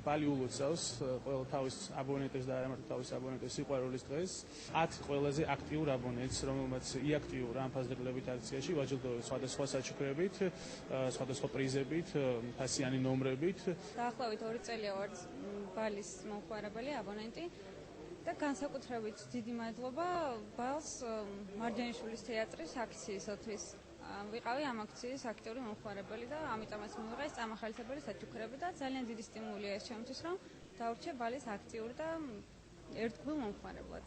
ბალი ულოცავს ყველა თავის აბონენტებს და არა მარტო თავის აბონენტებს სიყვარულის დღეს 10 ყველაზე აქტიურ აბონენტს, რომელმაც იაქტიურა ამ ფასდებლებით აქციაში ვაჯილდოვებს სხვადასხვა საჩუქრებით, სხვადასხვა პრიზებით, ფასიანი ნომრებით. დაახლოებით 2 წელია ვარ ბალის მომხმარებელი აბონენტი და განსაკუთრებით დიდი მადლობა ბალს მარჯანიშვილის თეატრის აქციისათვის. ვიყავი ამ აქციის აქტიური მომხმარებელი და ამიტომაც მივიღე წამახალისებელი საჩუქრები და ძალიან დიდი სტიმულია ეს ჩემთვის, რომ დავრჩე ბალის აქტიურ და ერთგულ მომხმარებლად.